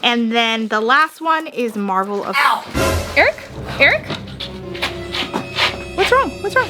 And then the last one is Marvel of... Ow! Eric? Eric? What's wrong? What's wrong?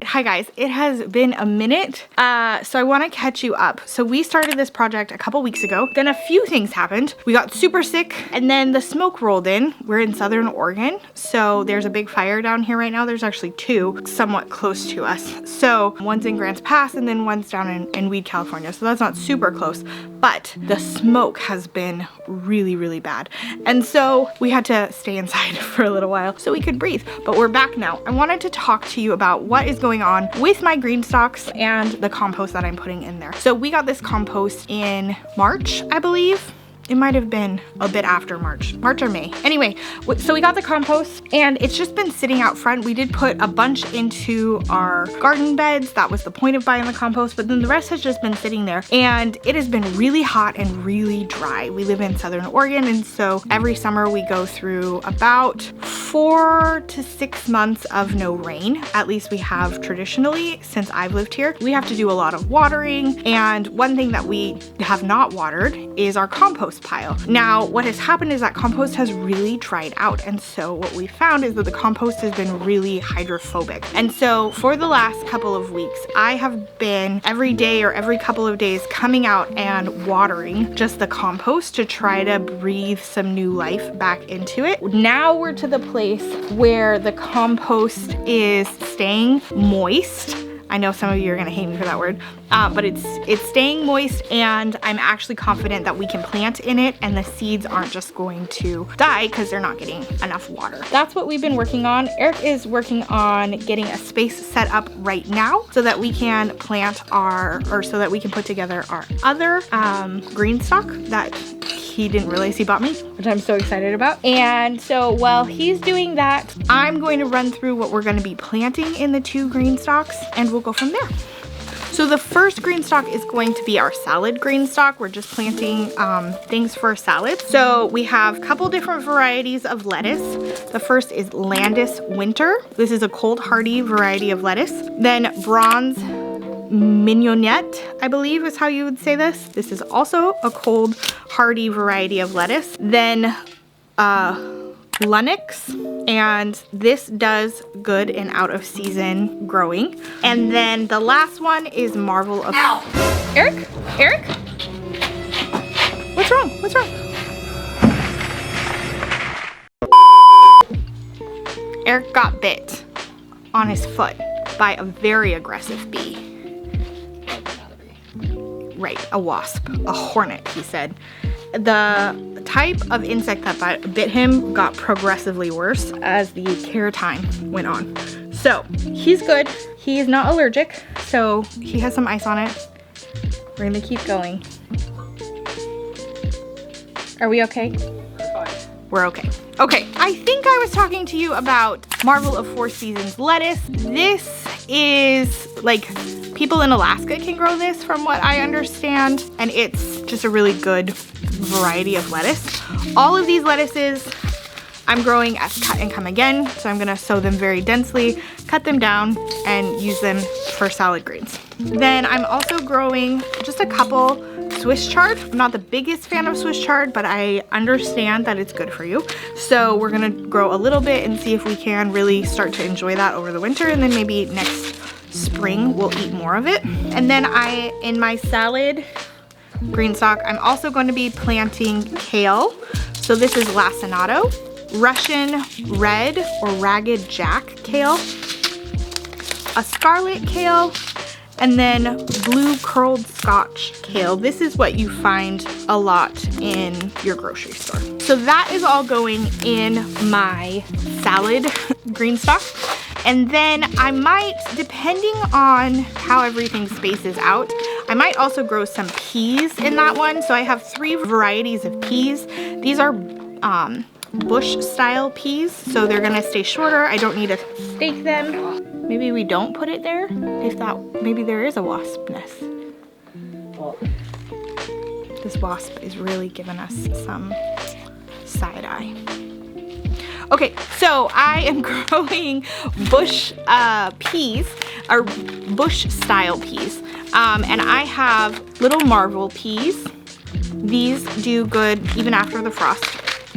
Hi guys, it has been a minute, so I want to catch you up. So we started this project a couple weeks ago, then a few things happened. We got super sick, and then the smoke rolled in. We're in Southern Oregon, so there's a big fire down here right now. There's actually two somewhat close to us. So one's in Grants Pass, and then one's down in Weed, California, so that's not super close, but the smoke has been really, really bad. And so we had to stay inside for a little while so we could breathe, but we're back now. I wanted to talk to you about what is going on with my GreenStalks and the compost that I'm putting in there. So we got this compost in March, I believe. It might have been a bit after March or May. Anyway, so we got the compost and it's just been sitting out front. We did put a bunch into our garden beds. That was the point of buying the compost, but then the rest has just been sitting there, and it has been really hot and really dry. We live in Southern Oregon, and so every summer we go through about 4 to 6 months of no rain. At least we have traditionally since I've lived here. We have to do a lot of watering, and one thing that we have not watered is our compost pile. Now, what has happened is that compost has really dried out, and so what we found is that the compost has been really hydrophobic. And so for the last couple of weeks, I have been every day or every couple of days coming out and watering just the compost to try to breathe some new life back into it. Now we're to the place where the compost is staying moist. I know some of you are gonna hate me for that word, but it's staying moist, and I'm actually confident that we can plant in it and the seeds aren't just going to die because they're not getting enough water. That's what we've been working on. Eric is working on getting a space set up right now so that we can plant so that we can put together our other GreenStalk that he didn't realize he bought me, which I'm so excited about. And so while he's doing that, I'm going to run through what we're going to be planting in the 2 GreenStalks, and we'll go from there. So the first GreenStalk is going to be our salad GreenStalk. We're just planting things for salad. So we have a couple different varieties of lettuce. The first is Landis Winter. This is a cold hardy variety of lettuce. Then Bronze Mignonette, I believe is how you would say this. This is also a cold hardy variety of lettuce. Then Lunix, and this does good in out of season growing. And then the last one is Marvel of... Ow! Eric? Eric? What's wrong? What's wrong? Eric got bit on his foot by a very aggressive bee. Right, a wasp, a hornet, he said. The type of insect that bit him got progressively worse as the care time went on. So he's good. He is not allergic, so he has some ice on it. We're gonna keep going. Are we okay? We're okay. Okay, I think I was talking to you about Marvel of 4 Seasons lettuce. This is like, people in Alaska can grow this from what I understand, and it's just a really good variety of lettuce. All of these lettuces I'm growing as cut and come again, so I'm gonna sow them very densely, cut them down, and use them for salad greens. Then I'm also growing just a couple Swiss chard. I'm not the biggest fan of Swiss chard, but I understand that it's good for you. So we're gonna grow a little bit and see if we can really start to enjoy that over the winter, and then maybe next spring we'll eat more of it. And then in my salad GreenStalk, I'm also going to be planting kale. So this is lacinato, Russian red or ragged jack kale, a scarlet kale, and then blue curled Scotch kale. This is what you find a lot in your grocery store. So that is all going in my salad GreenStalk. And then I might, depending on how everything spaces out, I might also grow some peas in that one. So I have 3 varieties of peas. These are bush style peas, so they're gonna stay shorter. I don't need to stake them. Maybe we don't put it there. If that, maybe there is a wasp nest. This wasp is really giving us some side eye. Okay, so I am growing bush peas, or bush style peas. And I have little marvel peas. These do good even after the frost.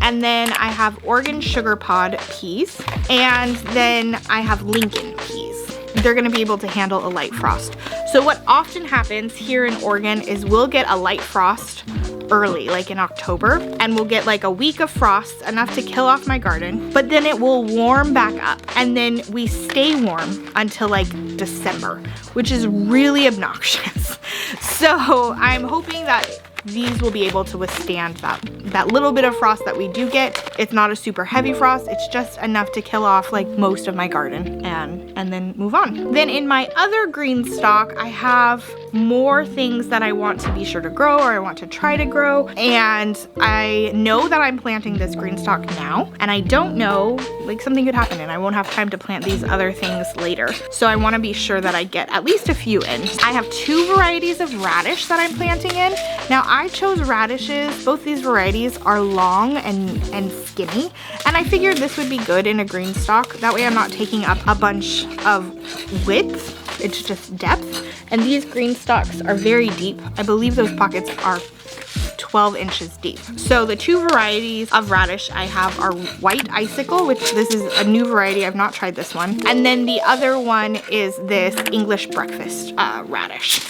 And then I have Oregon sugar pod peas. And then I have Lincoln peas. They're gonna be able to handle a light frost. So what often happens here in Oregon is we'll get a light frost early, like in October, and we'll get like a week of frost, enough to kill off my garden, but then it will warm back up, and then we stay warm until like December, which is really obnoxious. So I'm hoping that these will be able to withstand that little bit of frost that we do get. It's not a super heavy frost, it's just enough to kill off like most of my garden and then move on. Then in my other GreenStalk, I have more things that I want to be sure to grow, or I want to try to grow, and I know that I'm planting this GreenStalk now, and I don't know, like something could happen and I won't have time to plant these other things later. So I want to be sure that I get at least a few in. I have 2 varieties of radish that I'm planting in. Now I chose radishes. Both these varieties are long and skinny, and I figured this would be good in a GreenStalk. That way I'm not taking up a bunch of width, it's just depth. And these GreenStalks are very deep. I believe those pockets are 12 inches deep. So the 2 varieties of radish I have are white icicle, which this is a new variety. I've not tried this one. And then the other one is this English breakfast radish.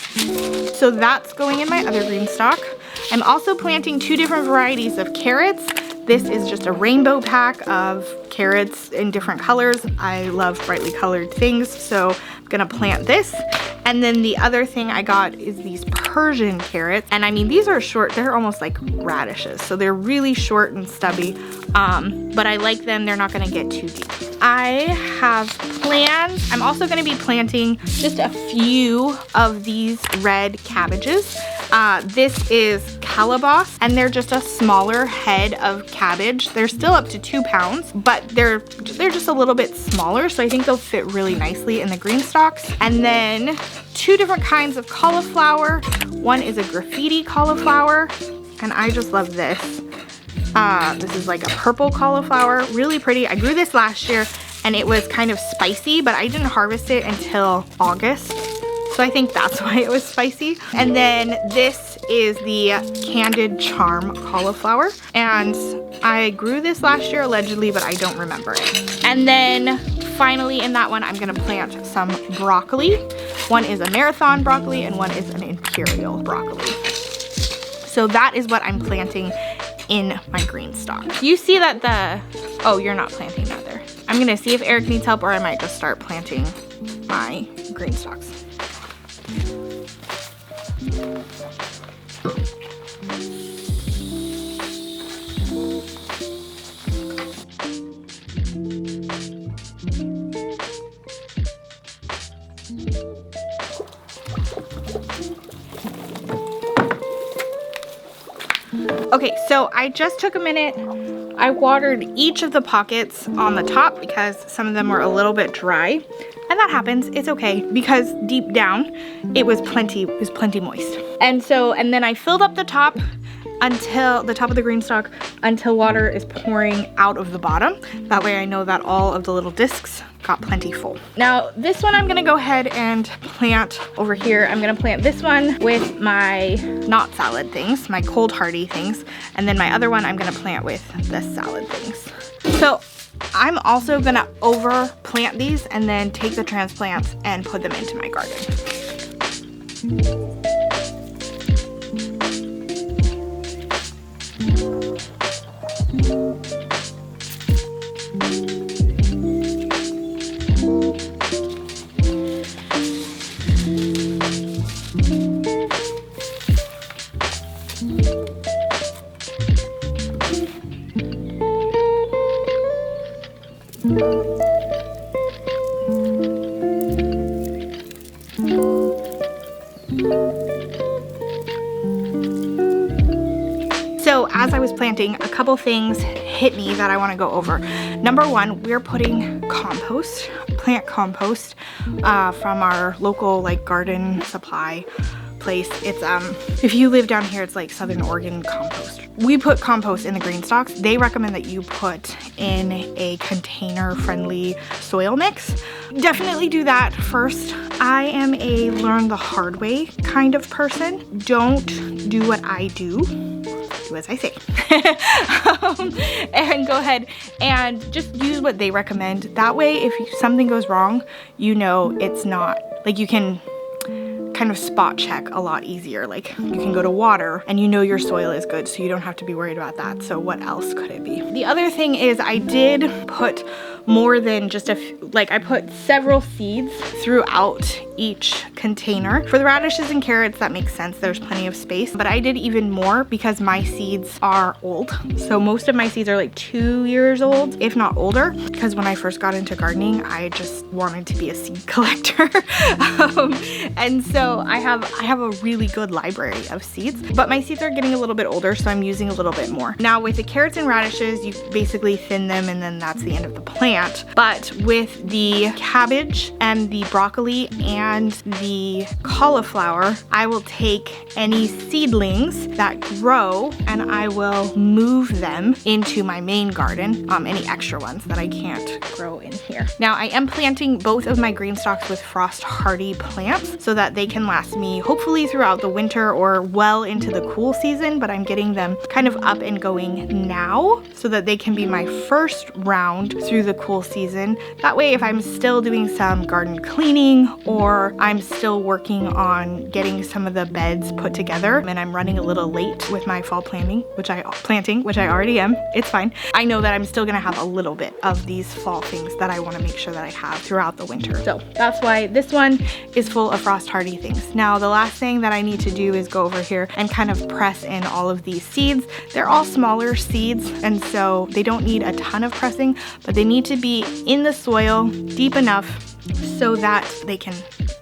So that's going in my other GreenStalk. I'm also planting 2 different varieties of carrots. This is just a rainbow pack of carrots in different colors. I love brightly colored things, so I'm gonna plant this. And then the other thing I got is these Persian carrots. And I mean, these are short, they're almost like radishes. So they're really short and stubby, but I like them. They're not gonna get too deep. I have plans. I'm also gonna be planting just a few of these red cabbages. This is calabash, and they're just a smaller head of cabbage. They're still up to 2 pounds, but they're just a little bit smaller, so I think they'll fit really nicely in the GreenStalks. And then 2 different kinds of cauliflower. One is a graffiti cauliflower, and I just love this. This is like a purple cauliflower, really pretty. I grew this last year, and it was kind of spicy, but I didn't harvest it until August. So I think that's why it was spicy. And then this is the Candid Charm cauliflower. And I grew this last year allegedly, but I don't remember it. And then finally in that one, I'm gonna plant some broccoli. One is a marathon broccoli and one is an imperial broccoli. So that is what I'm planting in my GreenStalk. You see that oh, you're not planting that there. I'm gonna see if Eric needs help, or I might just start planting my GreenStalks. Okay, so I just took a minute. I watered each of the pockets on the top because some of them were a little bit dry. And that happens, it's okay, because deep down it was plenty moist. And then I filled up the top until the top of the GreenStalk until water is pouring out of the bottom. That way I know that all of the little discs got plenty full. Now this one I'm gonna go ahead and plant over here. I'm gonna plant this one with my not salad things, my cold hardy things, and then my other one I'm gonna plant with the salad things. So I'm also gonna over plant these and then take the transplants and put them into my garden. So as I was planting, a couple things hit me that I want to go over. Number one, we're putting compost, plant compost from our local like garden supply place. It's if you live down here, it's like Southern Oregon compost. We put compost in the GreenStalks. They recommend that you put in a container friendly soil mix. Definitely do that first. I am a learn the hard way kind of person. Don't do what I do. Do as I say. And go ahead and just use what they recommend. That way, if something goes wrong, you know it's not, like, you can kind of spot check a lot easier. Like, you can go to water and you know your soil is good, so you don't have to be worried about that. So what else could it be? The other thing is I did put more than just I put several seeds throughout each container. For the radishes and carrots, that makes sense. There's plenty of space, but I did even more because my seeds are old. So most of my seeds are like 2 years old, if not older, because when I first got into gardening, I just wanted to be a seed collector. And so I have a really good library of seeds, but my seeds are getting a little bit older, so I'm using a little bit more. Now with the carrots and radishes, you basically thin them and then that's the end of the plant. But with the cabbage and the broccoli and the cauliflower, I will take any seedlings that grow and I will move them into my main garden, any extra ones that I can't grow in here. Now I am planting both of my GreenStalks with frost hardy plants so that they can last me hopefully throughout the winter or well into the cool season, but I'm getting them kind of up and going now so that they can be my first round through the cool season. That way, if I'm still doing some garden cleaning or I'm still working on getting some of the beds put together and I'm running a little late with my fall planting, which I already am, it's fine. I know that I'm still gonna have a little bit of these fall things that I wanna make sure that I have throughout the winter. So that's why this one is full of frost hardy things. Now, the last thing that I need to do is go over here and kind of press in all of these seeds. They're all smaller seeds, and so they don't need a ton of pressing, but they need to be in the soil deep enough so that they can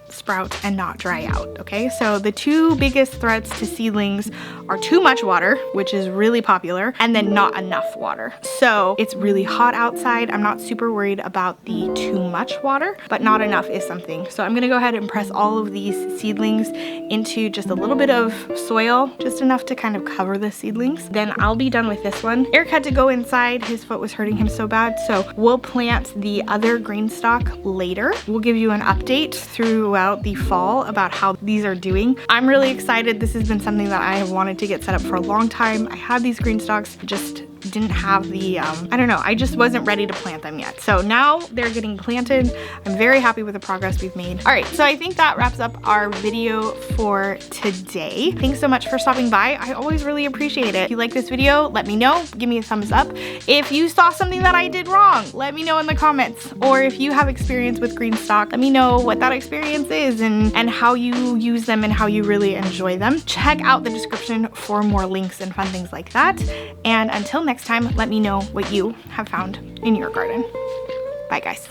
sprout and not dry out, okay? So the two biggest threats to seedlings are too much water, which is really popular, and then not enough water. So it's really hot outside. I'm not super worried about the too much water, but not enough is something. So I'm gonna go ahead and press all of these seedlings into just a little bit of soil, just enough to kind of cover the seedlings. Then I'll be done with this one. Eric had to go inside. His foot was hurting him so bad. So we'll plant the other GreenStalk later. We'll give you an update throughout the fall about how these are doing. I'm really excited. This has been something that I have wanted to get set up for a long time. I had these GreenStalks, just didn't have the, I don't know, I just wasn't ready to plant them yet. So now they're getting planted. I'm very happy with the progress we've made. All right, so I think that wraps up our video for today. Thanks so much for stopping by. I always really appreciate it. If you like this video, let me know. Give me a thumbs up. If you saw something that I did wrong, let me know in the comments. Or if you have experience with GreenStalk, let me know what that experience is and how you use them and how you really enjoy them. Check out the description for more links and fun things like that. And until next time, let me know what you have found in your garden. Bye guys.